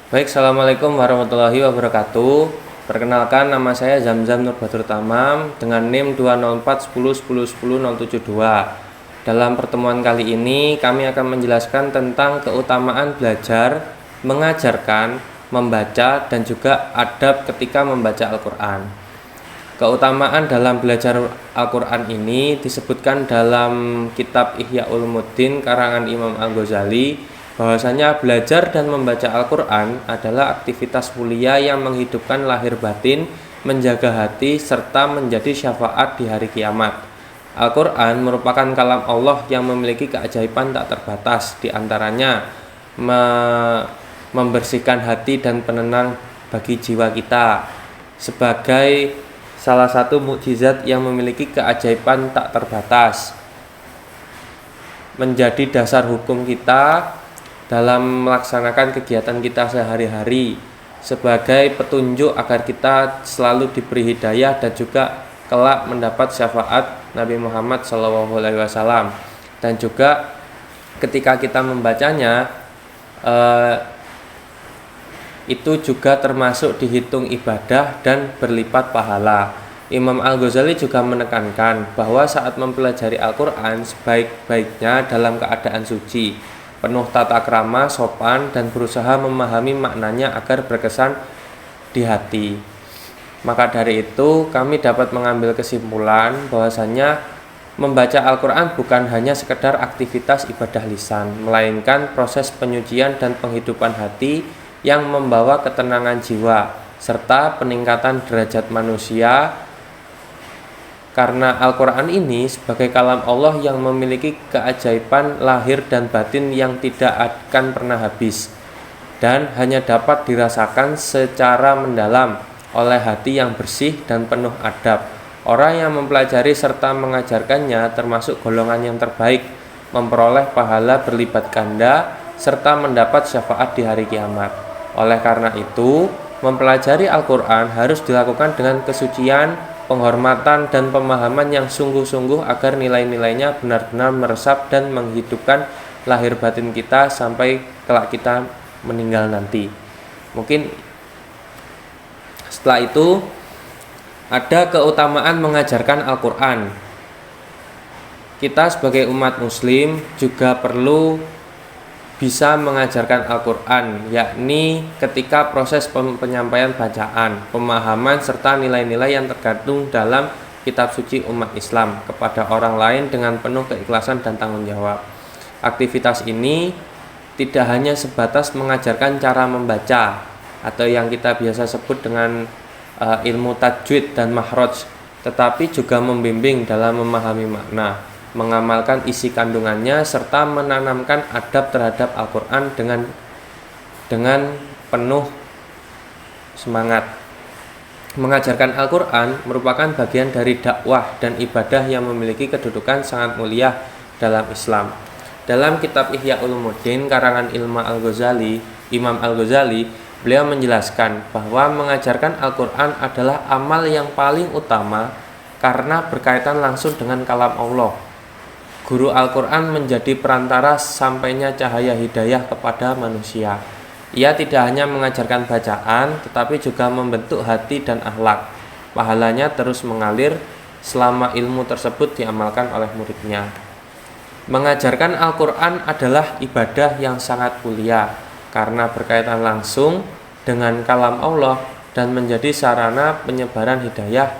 Baik, Assalamualaikum warahmatullahi wabarakatuh. Perkenalkan, nama saya Zamzam Nur Badur Tamam dengan NIM 20410101072. Dalam pertemuan kali ini kami akan menjelaskan tentang keutamaan belajar, mengajarkan, membaca, dan juga adab ketika membaca Al-Quran. Keutamaan dalam belajar Al-Quran ini disebutkan dalam kitab Ihya Ulumuddin karangan Imam Al-Ghazali, bahwasanya belajar dan membaca Al-Quran adalah aktivitas mulia yang menghidupkan lahir batin, menjaga hati, serta menjadi syafaat di hari kiamat. Al-Quran merupakan kalam Allah yang memiliki keajaiban tak terbatas, diantaranya membersihkan hati dan penenang bagi jiwa kita, sebagai salah satu mukjizat yang memiliki keajaiban tak terbatas, menjadi dasar hukum kita dalam melaksanakan kegiatan kita sehari-hari, sebagai petunjuk agar kita selalu diberi hidayah dan juga kelak mendapat syafaat Nabi Muhammad SAW. Dan juga ketika kita membacanya, itu juga termasuk dihitung ibadah dan berlipat pahala. Imam Al-Ghazali juga menekankan bahwa saat mempelajari Al-Quran sebaik-baiknya dalam keadaan suci, penuh tata krama, sopan, dan berusaha memahami maknanya agar berkesan di hati. Maka dari itu kami dapat mengambil kesimpulan bahwasanya membaca Al-Quran bukan hanya sekedar aktivitas ibadah lisan, melainkan proses penyucian dan penghidupan hati yang membawa ketenangan jiwa serta peningkatan derajat manusia, karena Al-Quran ini sebagai kalam Allah yang memiliki keajaiban lahir dan batin yang tidak akan pernah habis dan hanya dapat dirasakan secara mendalam oleh hati yang bersih dan penuh adab. Orang yang mempelajari serta mengajarkannya termasuk golongan yang terbaik, memperoleh pahala berlipat ganda serta mendapat syafaat di hari kiamat. Oleh karena itu, mempelajari Al-Quran harus dilakukan dengan kesucian, penghormatan, dan pemahaman yang sungguh-sungguh agar nilai-nilainya benar-benar meresap dan menghidupkan lahir batin kita sampai kelak kita meninggal nanti. Mungkin setelah itu ada keutamaan mengajarkan Al-Quran. Kita sebagai umat muslim juga perlu bisa mengajarkan Al-Quran, yakni ketika proses penyampaian bacaan, pemahaman, serta nilai-nilai yang tergantung dalam kitab suci umat Islam kepada orang lain dengan penuh keikhlasan dan tanggung jawab. Aktivitas ini tidak hanya sebatas mengajarkan cara membaca atau yang kita biasa sebut dengan ilmu tajwid dan makhraj, tetapi juga membimbing dalam memahami makna, mengamalkan isi kandungannya, serta menanamkan adab terhadap Al-Quran dengan penuh semangat. Mengajarkan Al-Quran merupakan bagian dari dakwah dan ibadah yang memiliki kedudukan sangat mulia dalam Islam. Dalam kitab Ihya Ulumuddin karangan Imam Al-Ghazali, beliau menjelaskan bahwa mengajarkan Al-Quran adalah amal yang paling utama karena berkaitan langsung dengan kalam Allah. Guru Al-Quran menjadi perantara sampainya cahaya hidayah kepada manusia. Ia tidak hanya mengajarkan bacaan, tetapi juga membentuk hati dan akhlak. Pahalanya terus mengalir selama ilmu tersebut diamalkan oleh muridnya. Mengajarkan Al-Quran adalah ibadah yang sangat mulia karena berkaitan langsung dengan kalam Allah dan menjadi sarana penyebaran hidayah.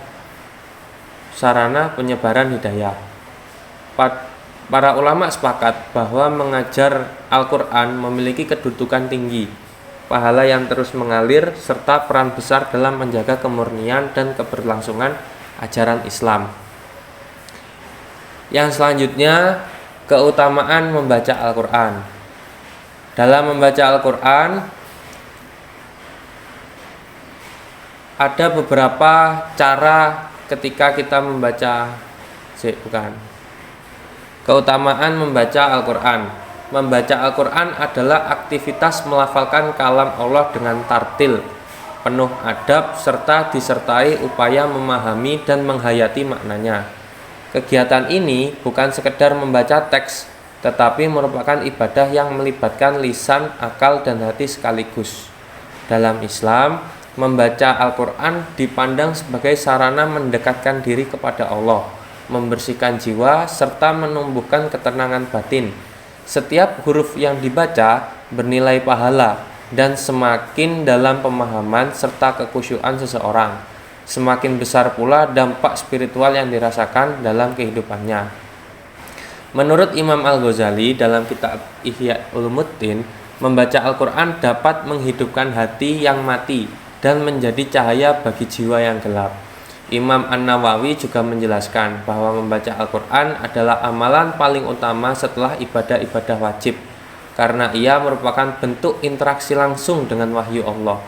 Para ulama sepakat bahwa mengajar Al-Quran memiliki kedudukan tinggi, pahala yang terus mengalir, serta peran besar dalam menjaga kemurnian dan keberlangsungan ajaran Islam. Yang selanjutnya, keutamaan membaca Al-Quran. Dalam membaca Al-Quran, ada beberapa cara ketika kita membaca. Keutamaan membaca Al-Quran. Membaca Al-Quran adalah aktivitas melafalkan kalam Allah dengan tartil, penuh adab, serta disertai upaya memahami dan menghayati maknanya. Kegiatan ini bukan sekedar membaca teks, tetapi merupakan ibadah yang melibatkan lisan, akal, dan hati sekaligus. Dalam Islam, membaca Al-Quran dipandang sebagai sarana mendekatkan diri kepada Allah, membersihkan jiwa, serta menumbuhkan ketenangan batin. Setiap huruf yang dibaca bernilai pahala dan semakin dalam pemahaman serta kekhusyuan seseorang, semakin besar pula dampak spiritual yang dirasakan dalam kehidupannya. Menurut Imam Al-Ghazali dalam kitab Ihya Ulumuddin, membaca Al-Quran dapat menghidupkan hati yang mati dan menjadi cahaya bagi jiwa yang gelap. Imam An-Nawawi juga menjelaskan bahwa membaca Al-Quran adalah amalan paling utama setelah ibadah-ibadah wajib, karena ia merupakan bentuk interaksi langsung dengan wahyu Allah.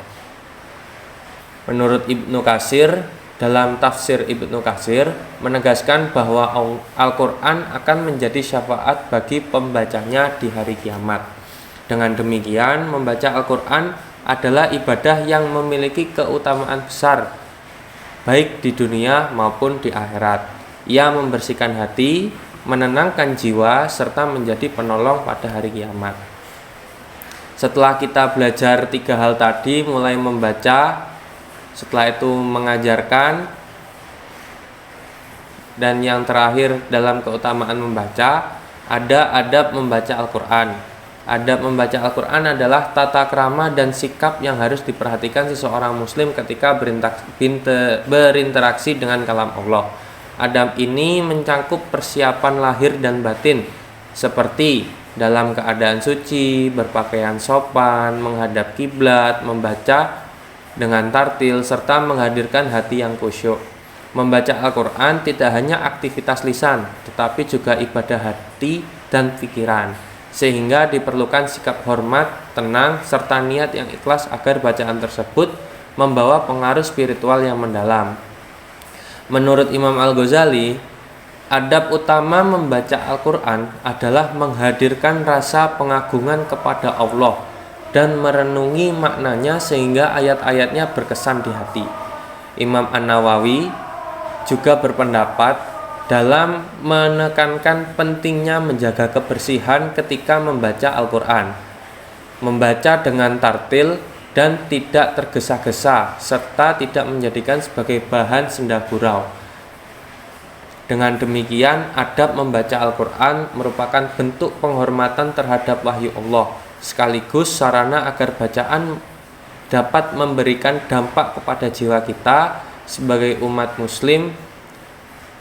Menurut Ibnu Katsir, dalam tafsir Ibnu Katsir menegaskan bahwa Al-Quran akan menjadi syafaat bagi pembacanya di hari kiamat. Dengan demikian, membaca Al-Quran adalah ibadah yang memiliki keutamaan besar, baik di dunia maupun di akhirat. Ia membersihkan hati, menenangkan jiwa, serta menjadi penolong pada hari kiamat. Setelah kita belajar 3 hal tadi, mulai membaca, setelah itu mengajarkan, dan yang terakhir dalam keutamaan membaca, ada adab membaca Al-Quran. Adab membaca Al-Quran adalah tata krama dan sikap yang harus diperhatikan seseorang muslim ketika berinteraksi dengan kalam Allah. Adab ini mencangkup persiapan lahir dan batin, seperti dalam keadaan suci, berpakaian sopan, menghadap kiblat, membaca dengan tartil, serta menghadirkan hati yang khusyuk. Membaca Al-Quran tidak hanya aktivitas lisan, tetapi juga ibadah hati dan pikiran, sehingga diperlukan sikap hormat, tenang, serta niat yang ikhlas agar bacaan tersebut membawa pengaruh spiritual yang mendalam. Menurut Imam Al-Ghazali, adab utama membaca Al-Quran adalah menghadirkan rasa pengagungan kepada Allah dan merenungi maknanya sehingga ayat-ayatnya berkesan di hati. Imam An-Nawawi juga berpendapat dalam menekankan pentingnya menjaga kebersihan ketika membaca Al-Quran, membaca dengan tartil dan tidak tergesa-gesa, serta tidak menjadikan sebagai bahan senda gurau. Dengan demikian, adab membaca Al-Quran merupakan bentuk penghormatan terhadap wahyu Allah, sekaligus sarana agar bacaan dapat memberikan dampak kepada jiwa kita sebagai umat muslim,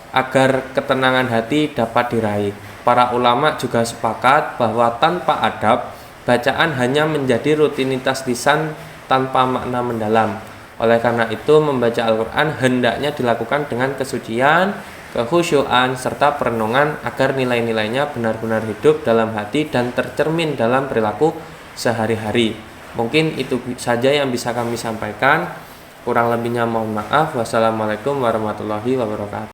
agar ketenangan hati dapat diraih. Para ulama juga sepakat bahwa tanpa adab, bacaan hanya menjadi rutinitas lisan tanpa makna mendalam. Oleh karena itu, membaca Al-Quran hendaknya dilakukan dengan kesucian, kekhusyuan, serta perenungan agar nilai-nilainya benar-benar hidup dalam hati dan tercermin dalam perilaku sehari-hari. Mungkin itu saja yang bisa kami sampaikan. Kurang lebihnya mohon maaf. Wassalamualaikum warahmatullahi wabarakatuh.